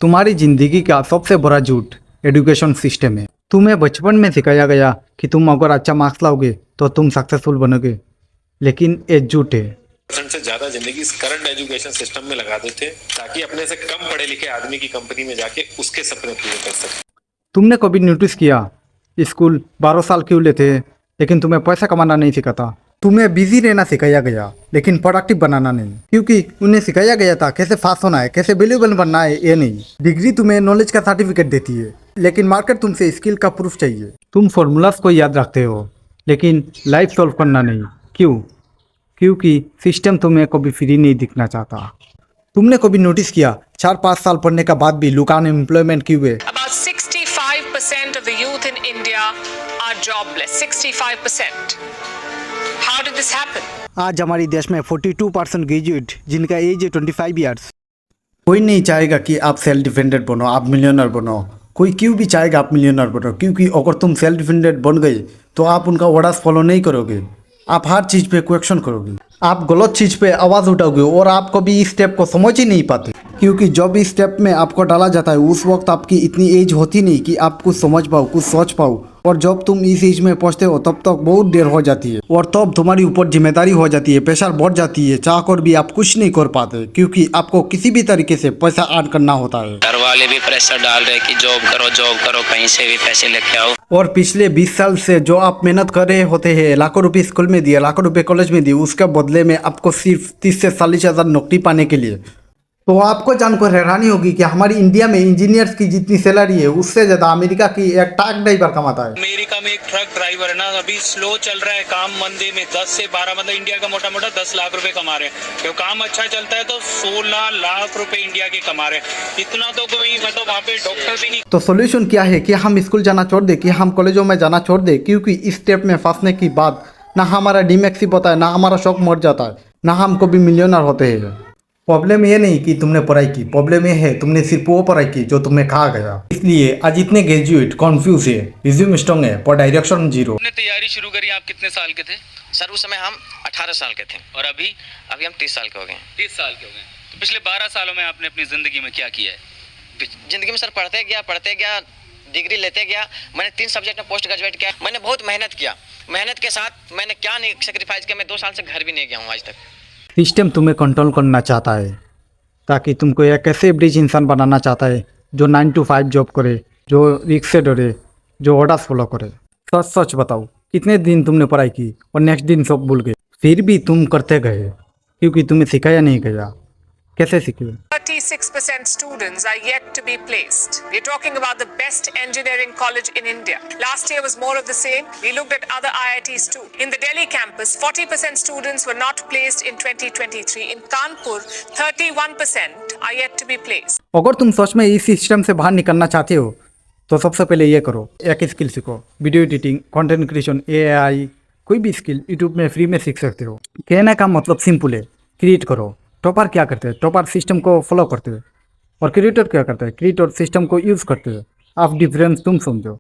तुम्हारी जिंदगी का सबसे बड़ा झूठ एजुकेशन सिस्टम है। तुम्हें बचपन में सिखाया गया कि तुम अगर अच्छा मार्क्स लाओगे तो तुम सक्सेसफुल बनोगे, लेकिन ये झूठ है। से ज्यादा जिंदगी इस करंट एजुकेशन सिस्टम में लगा देते ताकि अपने से कम पढ़े लिखे आदमी की कंपनी में जाके उसके सपने पूरे कर सके। तुमने कभी नोटिस किया स्कूल 12 साल क्यों लेते हैं लेकिन तुम्हें पैसा कमाना नहीं सिखाता? तुम्हें बिजी रहना सिखाया गया लेकिन प्रोडक्टिव बनाना नहीं, क्योंकि उन्हें सिखाया गया था कैसे फास्ट होना है, कैसे वैल्यूएबल बनना है, ये नहीं। डिग्री तुम्हें नॉलेज का सर्टिफिकेट देती है लेकिन मार्केट तुमसे स्किल का प्रूफ चाहिए। तुम फॉर्मूलाज को याद रखते हो लेकिन लाइफ सॉल्व करना नहीं। क्यों? क्योंकि सिस्टम तुम्हें कभी फ्री नहीं दिखना चाहता। तुमने कभी नोटिस किया 4-5 साल पढ़ने का बाद भी लोग अनएम्प्लॉयमेंट क्यों है? About 65% of the youth in India are jobless. 65%. How did this happen? आज हमारे देश में 42% ग्रेजुएट जिनका एज है 25 ईयर्स। कोई नहीं चाहेगा कि आप सेल्फ डिपेंडेंट बनो, आप मिलियनर बनो। कोई क्यों भी चाहेगा आप मिलियनर बनो, क्योंकि अगर तुम सेल्फ डिपेंडेंट बन गए तो आप उनका ऑर्डर्स फॉलो नहीं करोगे, आप हर चीज़ पे क्वेश्चन करोगे, आप गलत चीज़ पे आवाज़ उठाओगे और आप कभी इस स्टेप को समझ ही नहीं पाते, क्योंकि जब इस स्टेप में आपको डाला जाता है उस वक्त आपकी इतनी एज होती नहीं कि आप कुछ समझ पाओ, कुछ सोच पाओ। और जब तुम इस एज में पहुंचते हो तब तक बहुत देर हो जाती है और तब तुम्हारी ऊपर जिम्मेदारी हो जाती है, प्रेशर बढ़ जाती है, चाह कर भी आप कुछ नहीं कर पाते क्योंकि आपको किसी भी तरीके से पैसा अर्न करना होता है। घर वाले भी प्रेशर डाल रहे कि जॉब करो कहीं से भी पैसे लेके आओ। और पिछले 20 साल से जो आप मेहनत कर रहे होते हैं, लाखों रुपए स्कूल में दिए, लाखों रुपए कॉलेज में दिए, उसके बदले में आपको सिर्फ 30 से 40 हज़ार नौकरी पाने के लिए। तो आपको जानकर हैरानी होगी कि हमारी इंडिया में इंजीनियर्स की जितनी सैलरी है उससे ज़्यादा अमेरिका की एक ट्रक ड्राइवर कमाता है। अमेरिका में एक ट्रक ड्राइवर है ना, अभी स्लो चल रहा है काम, मंदे में 10 से 12 मतलब इंडिया का मोटा मोटा 10 लाख रुपए कमा रहे हैं। तो काम अच्छा चलता है तो 16 लाख रुपए इंडिया के कमा रहे हैं। इतना तो कोई मतलब वहाँ पे डॉक्टर भी नहीं। तो सोल्यूशन क्या है कि हम स्कूल जाना छोड़ दें, कि हम कॉलेजों में जाना छोड़ दें, क्योंकि इस स्टेप में फंसने की बाद ना हमारा डीमेक्सिप होता है, ना हमारा शौक मर जाता है, ना हम कभी मिलियनर होते हैं। प्रॉब्लम ये नहीं कि तुमने पढ़ाई की, प्रॉब्लम ये है तुमने सिर्फ वो पढ़ाई की जो तुम्हें कहा गया। इसलिए आज इतने ग्रेजुएट कॉन्फ्यूज है, रिज्यूम स्ट्रॉन्ग है पर डायरेक्शन जीरो। आपने तैयारी शुरू करी, आप कितने साल के थे? सर उस समय हम 18 साल के थे और अभी अभी हम 30 साल के हो गए। 30 साल के हो गए। तो पिछले 12 सालों में आपने अपनी जिंदगी में क्या किया है? जिंदगी में सर पढ़ते गया, डिग्री लेते गया। मैंने 3 सब्जेक्ट में पोस्ट ग्रेजुएट किया। मैंने बहुत मेहनत किया, मेहनत के साथ मैंने क्या नहीं सेक्रीफाइस किया। मैं 2 साल से घर भी नहीं गया हूँ आज तक। सिस्टम तुम्हें कंट्रोल करना चाहता है ताकि तुमको एक ऐसे ब्रिज इंसान बनाना चाहता है जो 9 to 5 जॉब करे, जो रिस्क से डरे, जो ऑर्डर्स फॉलो करे। सच सच बताओ कितने दिन तुमने पढ़ाई की और नेक्स्ट दिन सब भूल गए, फिर भी तुम करते गए क्योंकि तुम्हें सिखाया नहीं गया। कैसे सीखे? 36% students are yet to be placed. We're talking about the best engineering college in India. Last year was more of the same. We looked at other IITs too. In the Delhi campus, 40% students were not placed in 2023. In Kanpur, 31% are yet to be placed. अगर तुम सच में इस system से बाहर निकलना चाहते हो तो सबसे पहले ये करो, एक स्किल सीखो। Video editing, content creation, AI, कोई भी स्किल यूट्यूब में फ्री में सीख सकते हो। कहने का मतलब सिंपल है, क्रिएट करो। टॉपर क्या करते हैं? टॉपर सिस्टम को फॉलो करते हैं। और क्रिएटर क्या करते हैं? क्रिएटर सिस्टम को यूज़ करते हैं। आप डिफरेंस तुम समझो।